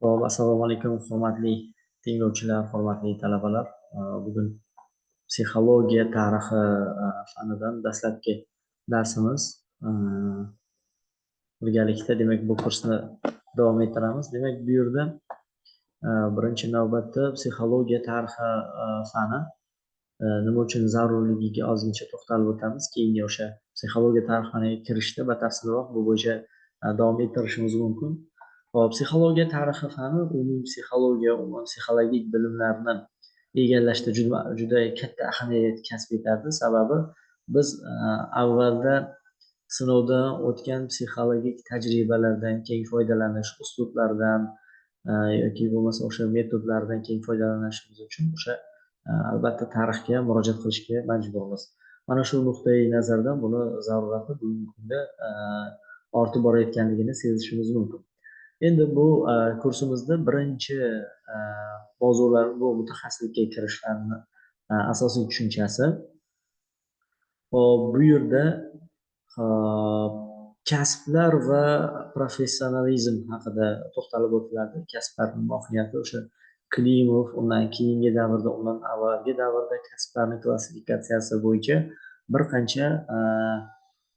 Hop, assalomu alaykum, hurmatli tinglovchilar, hurmatli talabalar. Bugun psixologiya tarixi fanidan dastlabki darsimiz. Birgalikda demak bu kursni davom ettiramiz. Demak, bu yerda birinchi navbatda psixologiya tarixi fani nima uchun zarurligiga ozgincha to'xtalib o'tamiz. Keyingi o'sha psixologiya tarixini kirishda batafsilroq bu bo'yicha davom ettirishimiz mumkin. Psixologiya tarixi fani umumiy psixologiya, umuman psixologik bilimlarni egallashda juda katta ahamiyat kasb etadi. Sababi biz avvalda sinovdan o'tgan psixologik tajribalardan keng foydalanish, uslublardan yoki bo'lmasa o'sha metodlardan keng foydalanishimiz uchun o'sha albatta tarixga murojaat qilishga majburmiz. Mana shu nuqtai nazardan buni zarurati bugungi kunda ortib borayotganligini sezishimiz mumkin. Endi bu kursimizda birinchi mavzular bu mutaxassislikka kirishlarni asosiy tushunchasi. Bu yerda kasblar va professionalizm haqida to'xtalib o'tiladi. Kasblarning mohiyati o'sha Klimov, undan keyingi davrda, undan avvalgi davrda kasblarning klassifikatsiyasi bo'yicha bir qancha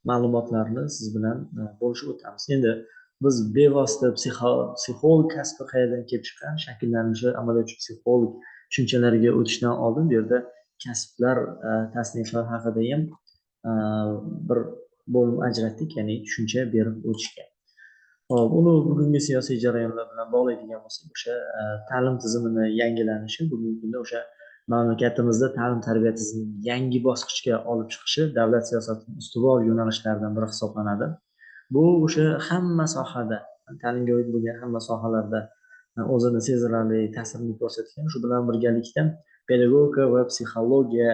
ma'lumotlarni siz bilan bo'lishib o'tamiz. Endi biz bevosita psixolog kasbi qayerdan kelib chiqqan, shakllanishi, amaliyotchi psixolog tushunchalariga o'tishdan oldin bu yerda kasblar tasnifi haqida ham bir bo'lim ajratdik, ya'ni tushuncha berib o'tishga. Hop, uni bugungi siyosiy jarayonlar bilan bog'laydigan bo'lsak, o'sha ta'lim tizimini yangilanishi, bugungi kunda o'sha mamlakatimizda ta'lim-tarbiya tizimining yangi bosqichga olib chiqishi davlat siyosatining ustuvor yo'nalishlaridan biri hisoblanadi. Bu o'sha hamma sohada, ta'limga oid bo'lgan hamma sohalarda o'zini sezilarli ta'sirini ko'rsatgan. Shu bilan birgalikda pedagogika va psixologiya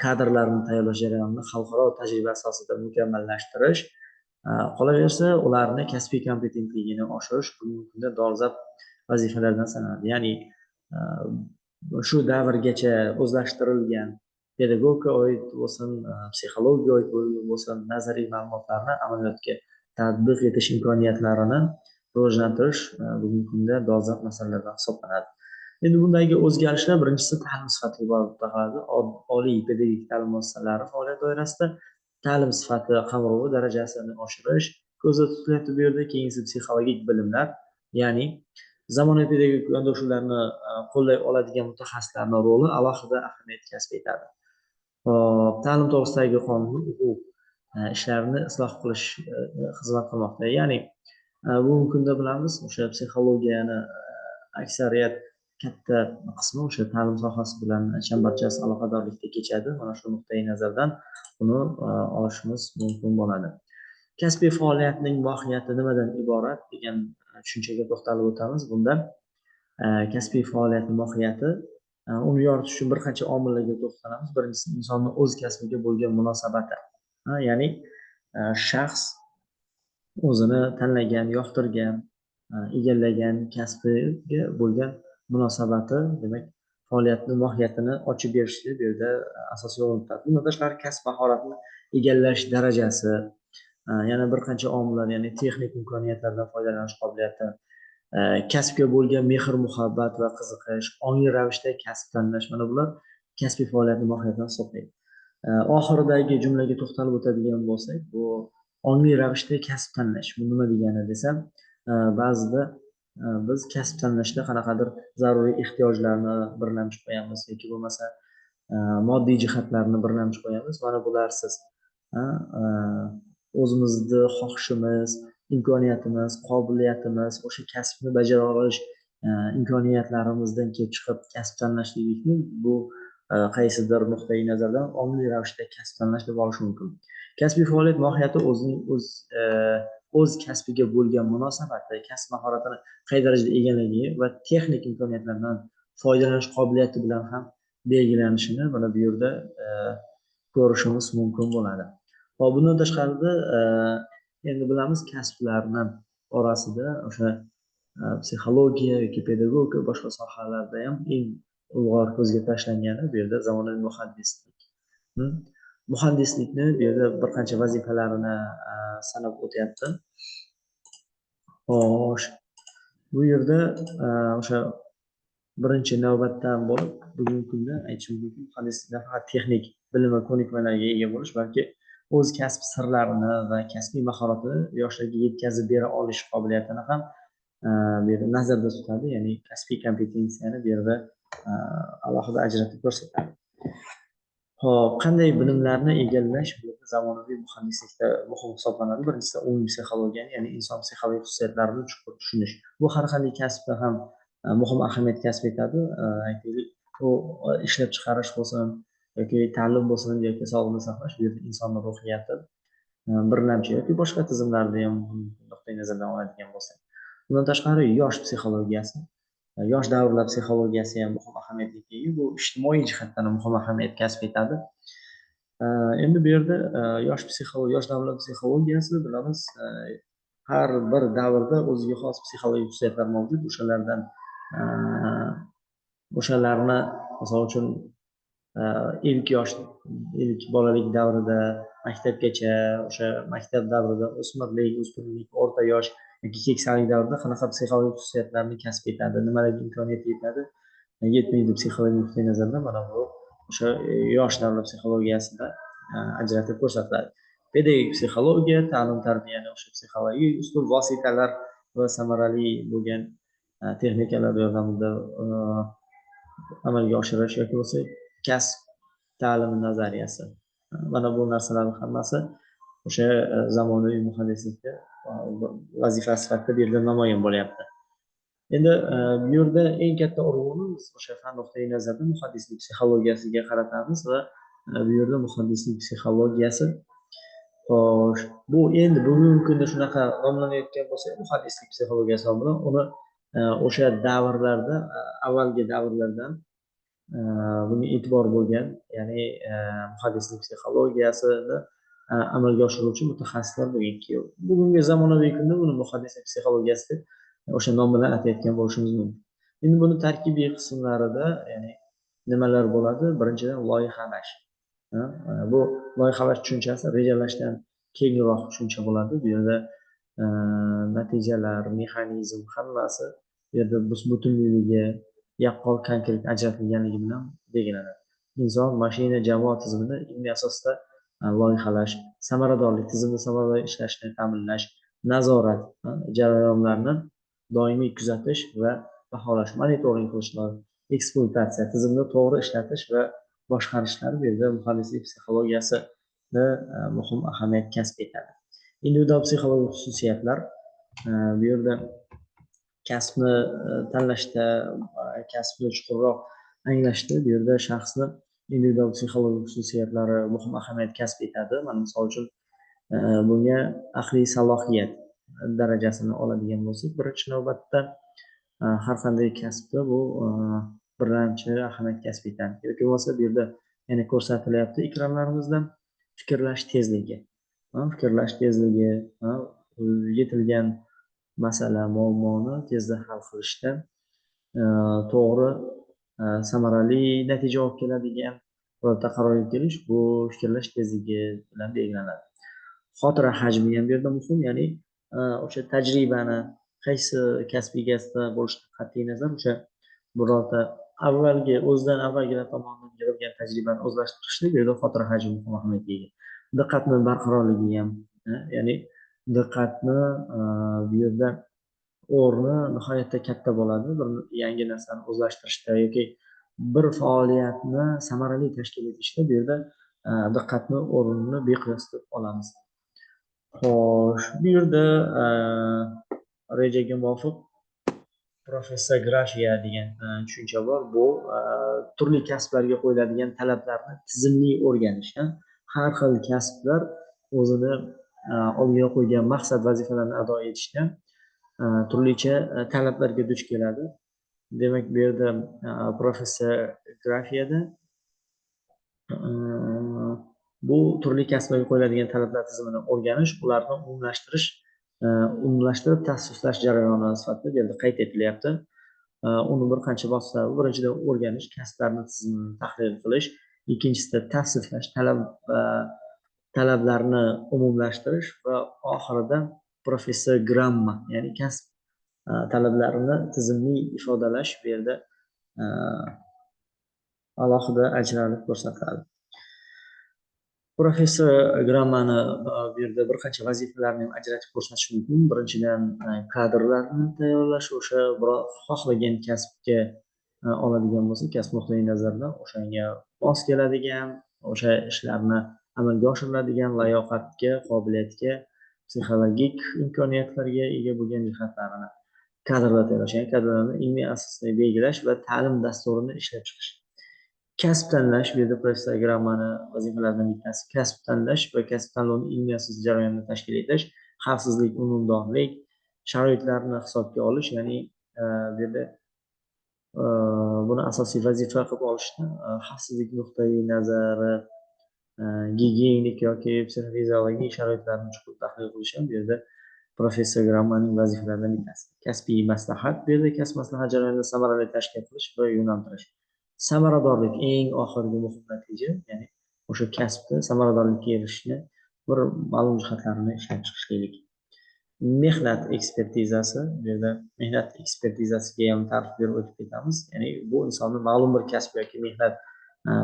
kadrlarini tayyorlash jarayonini xalqaro tajriba asosida mukammallashtirish, qolaversa ularni kasbiy kompetentligini oshirish bugungi kunda dolzarb vazifalardan sanaladi. Ya'ni shu davrgacha o'zlashtirilgan pedagogika oid bo'lsin, psixologiya oid bo'lsin, nazariy ma'lumotlarni amaliyotga tatbiq etish imkoniyatlarini rivojlantirish bugungi kunda dolzarb masalalardan hisoblanadi. Endi bundagi o'zgarishlar birinchisi ta'lim sifatiga borib taqaladi. Oliy pedagogik ta'lim muassasalari faoliyat doirasida ta'lim sifati, qamrovi darajasini oshirish ko'zda tutilyapti bu yerda. Keyingi psixologik bilimlar, ya'ni zamonaviy pedagogik yondashuvlarni qo'llay oladigan mutaxassislarning roli alohida ahamiyat kasb etadi. Ta'lim to'g'risidagi qonun huquq ishlarini isloh qilish xizmat qilmoqda. Ya'ni bugungi kunda bilamiz, o'sha psixologiyani aksariyat katta qismi o'sha ta'lim sohasi bilan chambarchas aloqadorlikda kechadi. Mana shu nuqtai nazardan buni olishimiz mumkin bo'ladi. Kasbiy faoliyatning mohiyati nimadan iborat degan tushunchaga to'xtalib o'tamiz. Bunda kasbiy faoliyatning mohiyati, uni yoritish uchun bir qancha omillarga to'xtalamiz. Birinchisi, insonning o'z kasbiga bo'lgan munosabati. Ya'ni shaxs o'zini tanlagan, yoqtirgan, egallagan kasbiga bo'lgan munosabati, demak, faoliyatni mohiyatini ochib berishga bu yerda asosiy o'rin tutadi. Bundan tashqari kasb mahoratini egallash darajasi, yana bir qancha omillar, ya'ni texnik imkoniyatlardan foydalanish qobiliyati, kasbga bo'lgan mehr-muhabbat va qiziqish, ongli ravishda kasb tanlash, mana bular kasbiy faoliyatni mohiyatini hisoblaydi. Oxiridagi jumlaga to'xtalib o'tadigan bo'lsak, bu ongli ravishda kasb tanlash. Bu nima degani desam, ba'zida biz kasb tanlashda qanaqadir zaruriy ehtiyojlarni birlamchi qo'yamiz yoki bo'lmasa moddiy jihatlarni birlamchi qo'yamiz. Mana bularsiz o'zimizni xohishimiz, imkoniyatimiz, qobiliyatimiz, o'sha kasbni bajara olish imkoniyatlarimizdan kelib chiqib kasb tanlashlikni bu qaysidir nuqtai nazardan ongli ravishda kasb tanlash deb olish mumkin. Kasbiy faoliyat mohiyati o'z kasbiga bo'lgan munosabati, kasb mahoratini qay darajada egalligi va texnik imkoniyatlardan foydalanish qobiliyati bilan ham belgilanishini mana bu yerda ko'rishimiz mumkin bo'ladi. Bundan tashqarida endi bilamiz, kasblarni orasida o'sha psixologiya yoki pedagogika boshqa sohalarda ham eng ilg'or ko'zga tashlangani bu yerda zamonaviy muhandislik. Muhandislikni bu yerda bir qancha vazifalarini sanab o'tyapti. Xo'sh, Bu yerda o'sha birinchi navbatdan bo'lib bugungi kunda aytishim mumkin, muhandislikda faqat texnik bilim va ko'nikmalarga ega bo'lish, balki o'z kasb sirlarini va kasbiy mahoratini yoshlarga yetkazib bera olish qobiliyatini ham bu yerda nazarda tutadi, ya'ni kasbiy kompetensiyani bu yerda alohida ajratib ko'rsatadi. Hop, qanday bilimlarni egallash bu yerda zamonaviy muhandislikda muhim hisoblanadi? Birinchisi umumiy psixologiyani, ya'ni inson psixologik xususiyatlarini chuqur tushunish. Bu har qanday kasbda ham muhim ahamiyat kasb etadi. Aytaylik, u ishlab chiqarish bo'lsin yoki ta'lim bo'lsin yoki sog'liqni saqlash, bu yerda insonni ruhiyati birlamchi yoki boshqa tizimlarni ham nuqtai nazardan oladigan bo'lsak. Bundan tashqari yosh psixologiyasi, yosh davrlar psixologiyasi ham muhim ahamiyatga ega. Bu ijtimoiy jihatdan ham muhim ahamiyat kasb etadi. Endi bu yerda yosh davrlar psixologiyasi bilamiz, har bir davrda o'ziga xos psixologik xususiyatlar mavjud. O'shalarni misol uchun ilk bolalik davrida maktabgacha, o'sha maktab davrida o'smirlik, o'spirlik, o'rta yosh yoki keksalik davrida qanaqa psixologik xususiyatlarni kasb etadi, nimalarga imkoniyat yetadi, yetmaydi psixologik nuqtai nazardan, mana bu o'sha yosh davr psixologiyasida ajratib ko'rsatiladi. Pedagogik psixologiya, ta'lim tarbiyani o'sha psixologik uslub vositalar va samarali bo'lgan texnikalar yordamida amalga oshirish yoki bo'lsa kasb ta'limi nazariyasi. Mana bu narsalarning hammasi o'sha zamonaviy muhandislikda vazifa sifatida bu yerda namoyon bo'lyapti. Endi bu yerda eng katta urg'uni biz o'sha fan nuqtai nazardan muhandislik psixologiyasiga qaratamiz va bu yerda muhandislik psixologiyasi xo'sh, bu endi bugungi kunda shunaqa nomlanayotgan bo'lsa, muhandislik psixologiyasi bilan uni o'sha davrlarda, avvalgi davrlardan bunga e'tibor bo'lgan, ya'ni muhandislik psixologiyasini amalga oshiruvchi mutaxassislar bo'lganki, bugungi zamonaviy kunda buni muhandislik psixologiyasi o'sha nom bilan atayotgan bo'lishimiz mumkin. Endi buni tarkibiy qismlarida, ya'ni nimalar bo'ladi? Birinchidan loyihalash. Bu loyihalash tushunchasi rejalashdan kengroq tushuncha bo'ladi. Bu yerda natijalar, mexanizm hammasi bu yerda butunligi yaqqol konkret ajratilganligi bilan belgilanadi. Inson, mashina, jamoa tizimini ilmiy asosda loyihalash, samaradorlik, tizimni samarador ishlashini ta'minlash, nazorat jarayonlarini doimiy kuzatish va baholash, monitoring qilishlar, ekspluatatsiya, tizimni to'g'ri ishlatish va boshqarishlar bu yerda muhandislik psixologiyasida muhim ahamiyat kasb etadi. Individual psixologik xususiyatlar bu yerda kasbni tanlashda, kasbni chuqurroq anglashda bu yerda shaxsni individual psixologik xususiyatlari muhim ahamiyat kasb etadi. Mana misol uchun bunga aqliy salohiyat darajasini oladigan bo'lsak, birinchi navbatda har qanday kasbda bu birinchi ahamiyat kasb etadi. Yoki bo'lmasa bu yerda yana ko'rsatilyapti ekranlarimizda fikrlash tezligi. Fikrlash tezligi, yetilgan masala, muammoni tezda hal qilishda to'g'ri, samarali natija olib keladigan birorta qarorga kelish bu fikrlash tezligi bilan belgilanadi. Xotira hajmi ham bu yerda muhim, ya'ni o'sha tajribani qaysi kasb egasida bo'lishidan qat'iy nazar o'sha birorta o'zidan avvalgilar tomonidan yig'ilgan tajribani o'zlashtirishda bu yerda xotira hajmi muhim ahamiyatga ega. Diqqatni barqarorligi ham, ya'ni diqqatni bu yerda o'rni nihoyatda katta bo'ladi. Bir yangi narsani o'zlashtirishda yoki bir faoliyatni samarali tashkil etishda bu yerda diqqatni o'rnini beqiyos deb olamiz. Xo'sh, bu yerda rejaga muvofiq professografiya degan tushuncha bor. Bu turli kasblarga qo'yiladigan talablarni tizimli o'rganish. Har xil kasblar o'zini oldiga qo'ygan maqsad vazifalarni ado etishda turlicha talablarga duch keladi. Demak, bu yerda professorgrafiyada bu turli kasblarga qo'yiladigan talablar tizimini o'rganish, ularni umumlashtirib tassislash jarayoni sifatida bu yerda qayd etilyapti. Uni bir qancha bosqichlar. Birinchidan o'rganish, kasblarni tizimini tahlil qilish, ikkinchisida tavsiflash, talablarni umumlashtirish va oxirida professorgramma, ya'ni kasb talablarini tizimli ifodalash bu yerda alohida ajralib ko'rsatiladi. Professor grammani bu yerda bir qancha vazifalarni ham ajratib ko'rsatish mumkin. Birinchidan, kadrlarni tayyorlash, o'sha biror xohlagan kasbga oladigan bo'lsa, kasb nuqtai nazaridan o'shanga mos keladigan, o'sha ishlarni amalga oshiradigan layoqatga, qobiliyatga, psixologik imkoniyatlarga ega bo'lgan jihatlarini kadrlar tayyorlash, ya'ni kadrlarni ilmiy asosda belgilash va ta'lim dasturini ishlab chiqish. Kasb tanlash, bu yerda professor grammani vazifalaridan bittasi kasb tanlash va kasb tanlovini ilmiy asosda jarayonini tashkil etish, xavfsizlik, unumdorlik sharoitlarini hisobga olish, ya'ni bu yerda buni asosiy vazifa qilib olishni xavfsizlik nuqtai nazari, gigiyenik yoki psixofiziologik sharoitlarni chuqur tahlil qilish ham bu yerda professor grammaning vazifalaridan bittasi. Kasbiy maslahat, bu yerda kasb maslahat jarayonini samarali tashkil qilish va yo'naltirish. Samaradorlik eng oxirgi muhim natija, ya'ni o'sha kasbda samaradorlikka erishishni bir ma'lum jihatlarini ishlab chiqishlik. Mehnat ekspertizasi, bu yerda mehnat ekspertizasiga ham ta'rif berib o'tib ketamiz. Ya'ni bu insonni ma'lum bir kasb yoki mehnat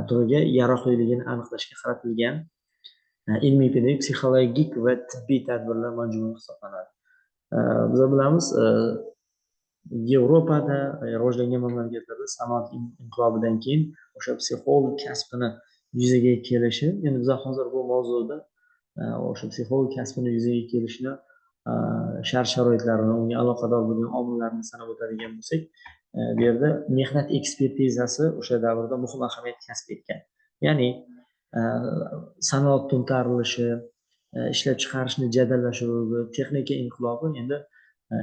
turiga yaroqliligini aniqlashga qaratilgan ilmiy, pedagogik, psixologik va tibbiy tadbirlar majmui hisoblanadi. Biz bilamiz, Yevropada, rivojlangan mamlakatlarda sanoat inqilobidan keyin o'sha psixolog kasbini yuzaga kelishi, endi biz hozir bu mavzuda o'sha psixolog kasbini yuzaga kelishini shart-sharoitlarini, unga aloqador bo'lgan omillarni sanab o'tadigan bo'lsak, bu yerda mehnat ekspertizasi o'sha davrda muhim ahamiyat kasb etgan. Ya'ni sanoat to'ntarilishi, ishlab chiqarishni jadallashuvi, texnika inqilobi endi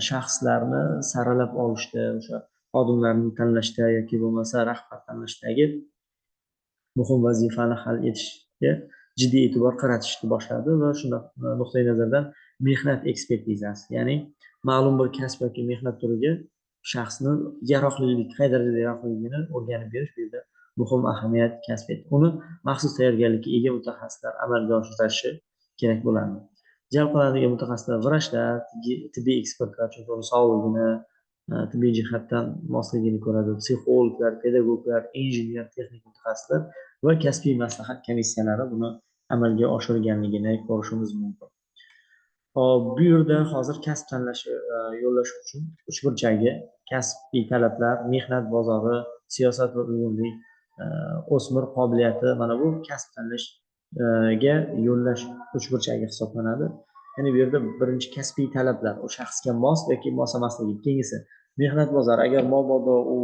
shaxslarni saralab olishda, o'sha xodimlarni tanlashda yoki bo'lmasa rahbar tanlashdagi muhim vazifani hal etishga jiddiy e'tibor qaratishni boshladi va shunday nuqtai nazardan mehnat ekspertizasi, ya'ni ma'lum bir kasb yoki mehnat turiga shaxsni yaroqlilik, qay darajada yaroqliligini o'rganib berish bu yerda muhim ahamiyat kasb etdi. Uni maxsus tayyorgarlikka ega mutaxassislar amalga oshirishi kerak bo'ladi. Jalb qilinadigan mutaxassislar vrachlar, tibbiy ekspertlar, chunki uni sog'lig'ini tibbiy jihatdan mosligini ko'radi, psixologlar, pedagoglar, injener, texnik mutaxassislar va kasbiy maslahat komissiyalari buni amalga oshirganligini ko'rishimiz mumkin. Hop, bu yerda hozir kasb tanlash yo'llash uchun uchburchagi kasbiy talablar, mehnat bozori, siyosat va uyg'unlik, o'smir qobiliyati, mana bu kasb tanlashga yo'llash uchburchagi hisoblanadi. Ya'ni bu yerda birinchi kasbiy talablar, u shaxsga mos yoki mos emasligi. Keyingisi mehnat bozori, agar mabodo u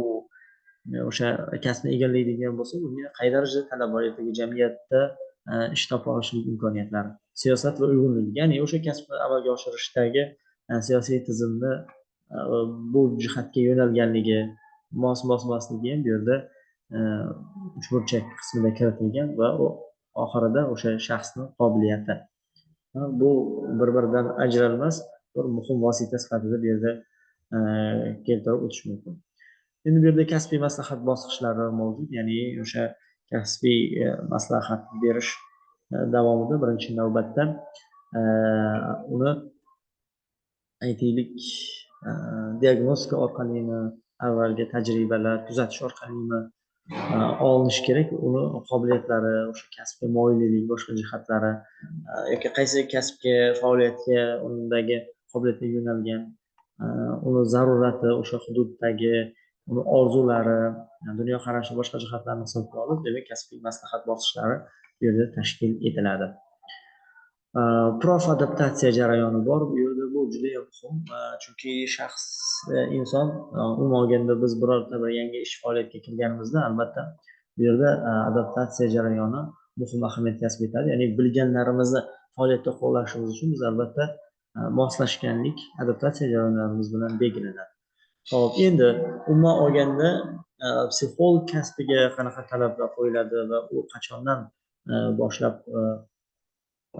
o'sha kasbni egallaydigan bo'lsa, unga qay darajada talab bor, ertaga jamiyatda ish topa olishlik imkoniyatlari. Siyosat va uyg'unlik, ya'ni o'sha kasbni amalga oshirishdagi siyosiy tizimni bu jihatga yo'nalganligi, mos-mosligi ham bu yerda uchburchak qismida kiritilgan va oxirida o'sha shaxsni qobiliyati. Bu bir-biridan ajralmas bir muhim vosita sifatida bu yerda keltirib o'tish mumkin. Endi bu yerda kasbiy maslahat bosqichlari mavjud, ya'ni o'sha kasbiy maslahat berish davomida birinchi navbatda uni aytaylik diagnostika orqalimi, avvalgi tajribalar, kuzatish orqalimi olinish kerak. Uni qobiliyatlari, o'sha kasbga moyillik, boshqa jihatlari yoki qaysi kasbga, faoliyatga undagi qobiliyatga yo'nalgan, uni zarurati, o'sha hududdagi uni orzulari, dunyoqarashi, boshqa jihatlarni hisobga olib, demak kasbiy maslahat bosqichlari bu yerda tashkil etiladi. Prof adaptatsiya jarayoni bor. Bu yerda bu juda ham muhim, chunki shaxs, inson umuman olganda biz birorta bir yangi ish faoliyatga kirganimizda albatta bu yerda adaptatsiya jarayoni muhim ahamiyat kasb etadi. Ya'ni bilganlarimizni faoliyatda qo'llashimiz uchun biz albatta moslashganlik, adaptatsiya jarayonlarimiz bilan belgilanadi. Xo'p, endi umuman olganda psixolog kasbiga qanaqa talablar qo'yiladi va u qachondan boshlab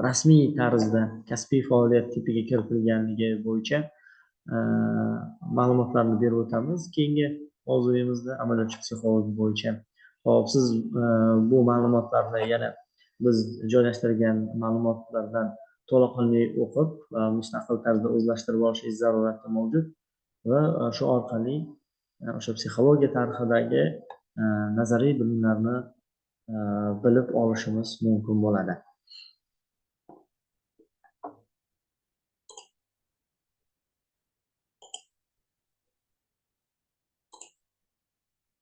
rasmiy tarzda kasbiy faoliyat tipiga kiritilganligi bo'yicha ma'lumotlarni berib o'tamiz keyingi mavzuyimizda, amaliyotchi psixolog bo'yicha. Hop, siz bu ma'lumotlarni yana biz joylashtirgan ma'lumotlardan to'laqonli o'qib va mustaqil tarzda o'zlashtirib olishingiz zarurati mavjud. va shu orqali o'sha psixologiya tarixidagi nazariy bilimlarni bilib olishimiz mumkin bo'ladi.